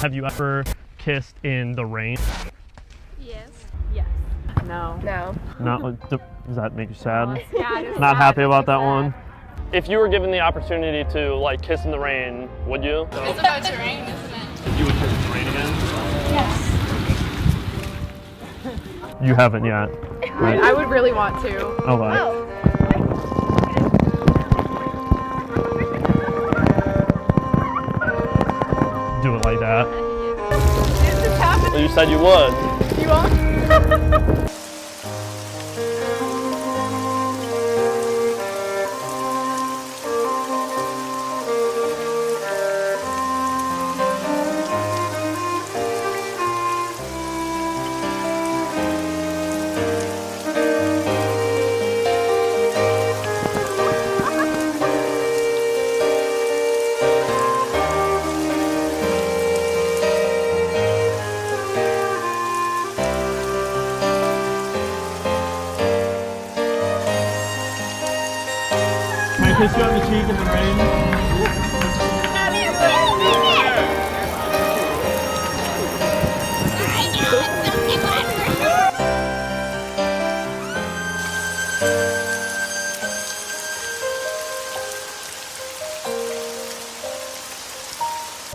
Have you ever kissed in the rain? Yes. Yes. No. No. Does that make you sad? Yeah, Not happy about that one? If you were given the opportunity to like kiss in the rain, would you? It's about to rain, isn't it? You would kiss in the rain again? Yes. You haven't yet. Right? I would really want to. Oh, wow. Do it like that. It's just happening. Well, you said you would. You want? Kiss you on the cheek in the rain.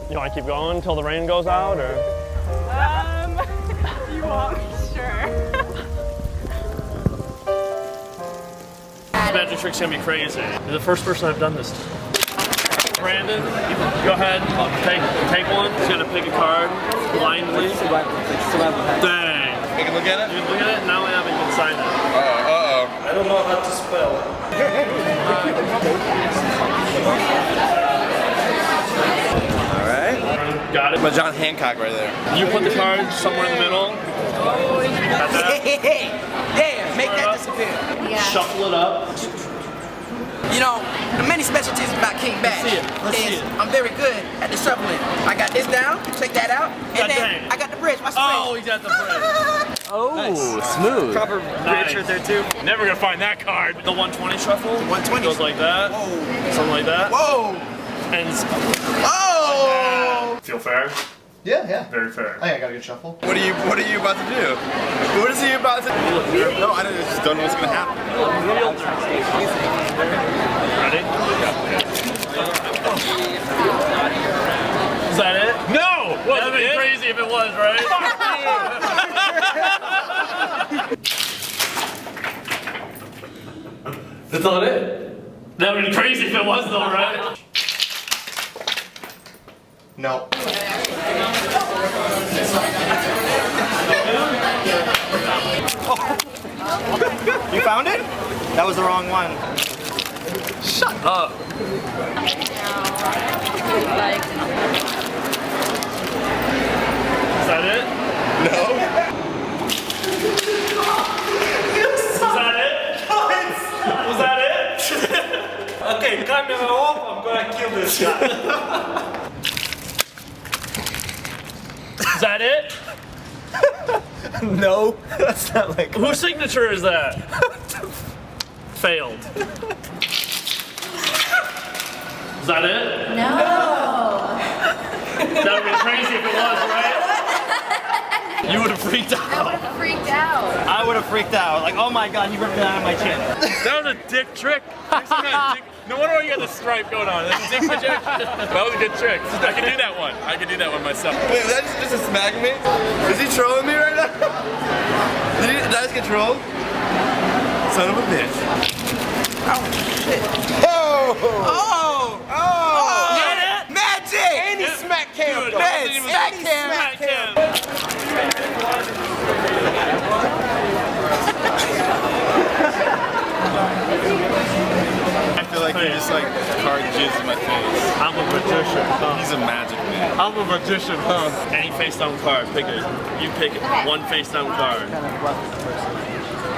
You want to keep going until the rain goes out, or? You want me? Sure. This magic trick's gonna be crazy. You're the first person I've done this to. Brandon, go ahead, take one. He's gonna pick a card blindly. Dang. You can look at it? You can look at it, now I haven't even signed it. Uh-oh. I don't know how to spell. Alright. Got it. My John Hancock right there. You put the card somewhere in the middle. Got that? Yeah, make that disappear. Yeah. Shuffle it up. You know, the many specialties about King Bash see it. Let's see is it. I'm very good at the shuffling. I got this down, take that out, and then dang. I got the bridge. Watch the Oh, bridge. he got the bridge. Oh, smooth. Proper Nice. bridge right there too. Never gonna find that card. The 120 shuffle. 120. Goes like that. Whoa. Something like that. Whoa. And Oh. feel fair? Yeah. Very fair. I got a good shuffle. What are you about to do? What is he about to do? No, I just don't know what's gonna happen. Ready? Is that it? No! That'd be crazy if it was, right? That's not it? That'd be crazy if it was though, right? No. You found it? That was the wrong one. Shut up. Is that it? No. Was that it? Okay, camera off. I'm gonna kill this guy. Is that it? No, that's not like. Whose signature is that? Failed. Is that it? No. That would be crazy if it was, right? You would have freaked I would out. have freaked out. I would have freaked out. Like, oh my god, he ripped it out of my chin. That was a dick trick. No wonder why you got the stripe going on. That's a dick projection. That was a good trick. I can do that one. I can do that one myself. Wait, was that just a smack me? Is he trolling me right now? Did I just get trolled? Son of a bitch. Oh shit. Oh! Oh. Get it? Magic. And he smack cam. Dude, Man, even smack him. smack him. I feel like he just like card jizz in my face. I'm a magician. He's a magic man. I'm a magician, huh? Any face down card, pick it. You pick it. One face down card. I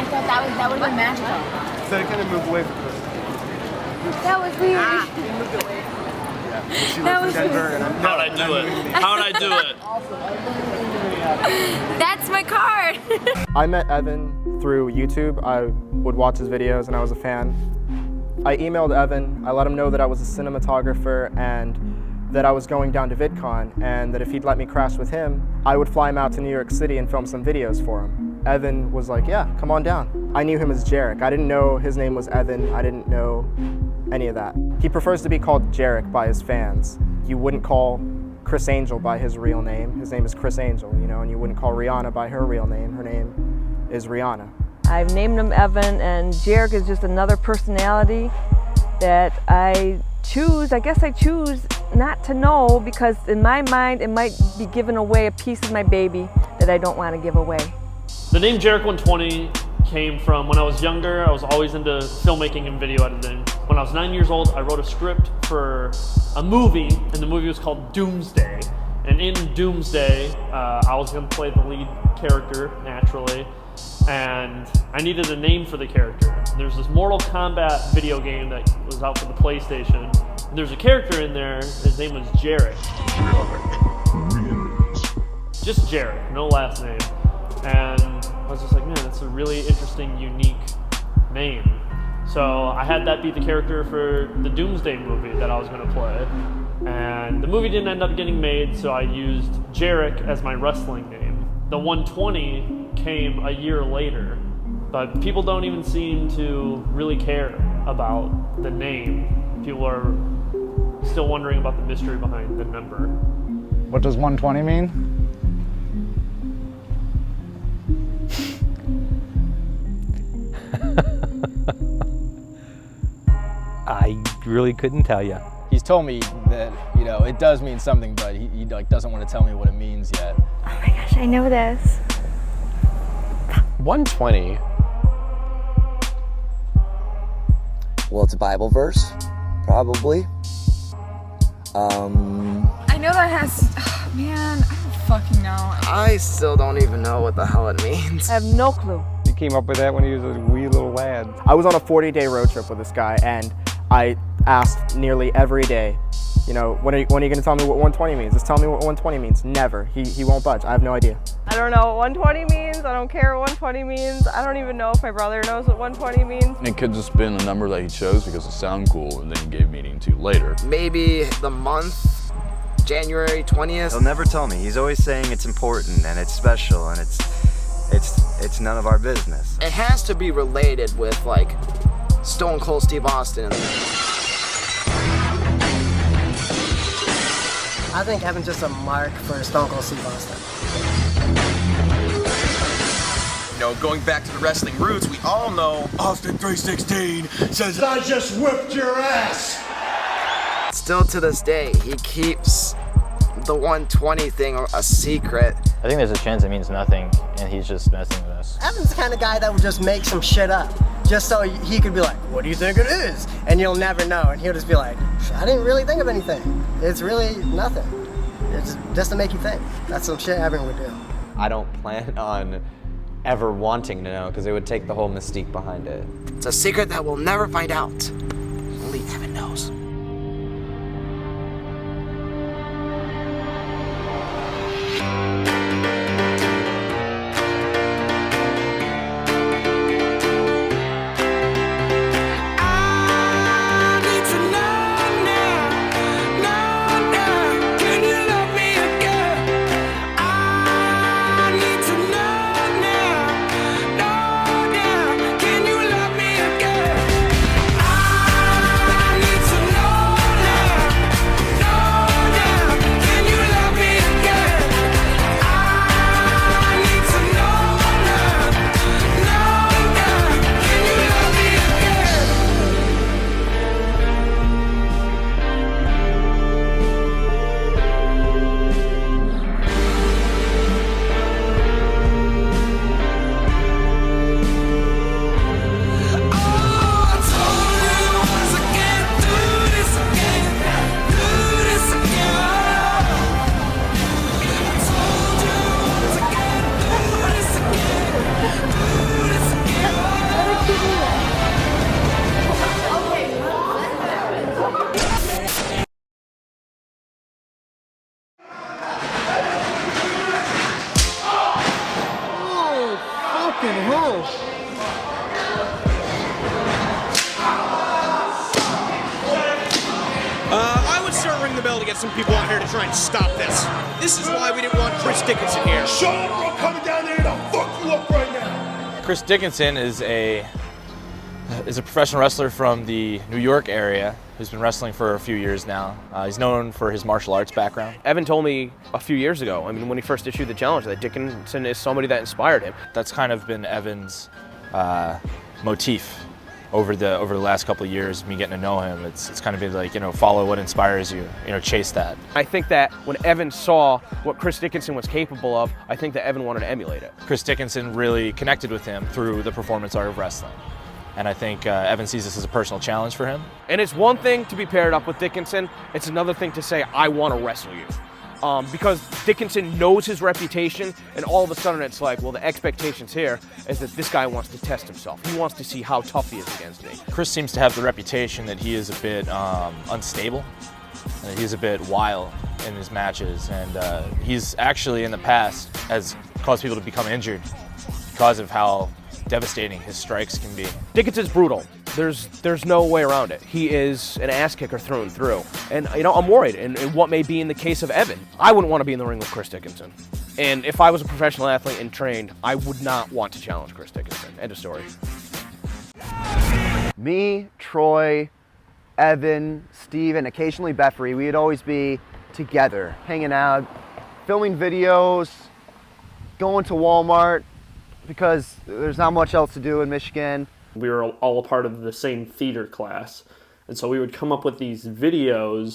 thought that would have been magical. So I kind of move away from this. That was weird. That was weird. How'd I do it? How'd I do it? That's my card. I met Evan through YouTube. I would watch his videos and I was a fan. I emailed Evan. I let him know that I was a cinematographer and that I was going down to VidCon and that if he'd let me crash with him, I would fly him out to New York City and film some videos for him. Evan was like, yeah, come on down. I knew him as Jarek. I didn't know his name was Evan. I didn't know any of that. He prefers to be called Jarek by his fans. You wouldn't call Chris Angel by his real name. His name is Chris Angel, you know, and you wouldn't call Rihanna by her real name. Her name is Rihanna. I've named him Evan, and Jarek is just another personality that I guess I choose not to know, because in my mind it might be giving away a piece of my baby that I don't want to give away. The name Jarek 120 came from when I was younger. I was always into filmmaking and video editing. When I was 9 years old, I wrote a script for a movie, and the movie was called Doomsday. And in Doomsday, I was going to play the lead character, naturally, and I needed a name for the character. And there's this Mortal Kombat video game that was out for the PlayStation, and there's a character in there, his name was Jarek. Just Jarek, no last name. And I was just like, man, that's a really interesting, unique name. So I had that be the character for the Doomsday movie that I was going to play. And the movie didn't end up getting made, so I used Jarek as my wrestling name. The 120 came a year later, but people don't even seem to really care about the name. People are still wondering about the mystery behind the number. What does 120 mean? I really couldn't tell you. He's told me that, you know, it does mean something, but he like doesn't want to tell me what it means yet. Oh my gosh, I know this. 120. Well, it's a Bible verse, probably. I know that has, oh, man, I don't fucking know. I still don't even know what the hell it means. I have no clue. He came up with that when he was a wee little lad. I was on a 40-day road trip with this guy, and I asked nearly every day, you know, when are you going to tell me what 120 means? Just tell me what 120 means. Never. He won't budge. I have no idea. I don't know what 120 means. I don't care what 120 means. I don't even know if my brother knows what 120 means. It could just been a number that he chose because it sounded cool, and then he gave meaning to later. Maybe the month, January 20th. He'll never tell me. He's always saying it's important and it's special and it's none of our business. It has to be related with like Stone Cold Steve Austin. I think Evan's just a mark for Stone Cold Steve Austin. You know, going back to the wrestling roots, we all know Austin 316 says, I just whipped your ass! Still to this day, he keeps the 120 thing a secret. I think there's a chance it means nothing, and he's just messing with us. Evan's the kind of guy that would just make some shit up, just so he could be like, what do you think it is? And you'll never know, and he'll just be like, I didn't really think of anything. It's really nothing. It's just to make you think. That's some shit Evan would do. I don't plan on ever wanting to know, because it would take the whole mystique behind it. It's a secret that we'll never find out. Only Evan knows. got some people out here to try and stop this. This is why we didn't want Chris Dickinson here. Shut up, or I'm coming down there and I'll fuck you up right now. Chris Dickinson is a professional wrestler from the New York area who's been wrestling for a few years now. He's known for his martial arts background. Evan told me a few years ago, I mean, when he first issued the challenge, that Dickinson is somebody that inspired him. That's kind of been Evan's motif over the last couple of years, me getting to know him. It's kind of been like, follow what inspires you, chase that. I think that when Evan saw what Chris Dickinson was capable of, I think that Evan wanted to emulate it. Chris Dickinson really connected with him through the performance art of wrestling. And I think Evan sees this as a personal challenge for him. And it's one thing to be paired up with Dickinson, it's another thing to say, I want to wrestle you. Because Dickinson knows his reputation, and all of a sudden it's like, well, the expectations here is that this guy wants to test himself. He wants to see how tough he is against me. Chris seems to have the reputation that he is a bit unstable. He's a bit wild in his matches, and he's actually in the past has caused people to become injured because of how devastating his strikes can be. Dickinson's brutal. There's no way around it. He is an ass kicker through and through. And I'm worried in what may be in the case of Evan. I wouldn't want to be in the ring with Chris Dickinson. And if I was a professional athlete and trained, I would not want to challenge Chris Dickinson. End of story. Me, Troy, Evan, Steve, and occasionally Beffrey, we'd always be together, hanging out, filming videos, going to Walmart, because there's not much else to do in Michigan. We were all a part of the same theater class, and so we would come up with these videos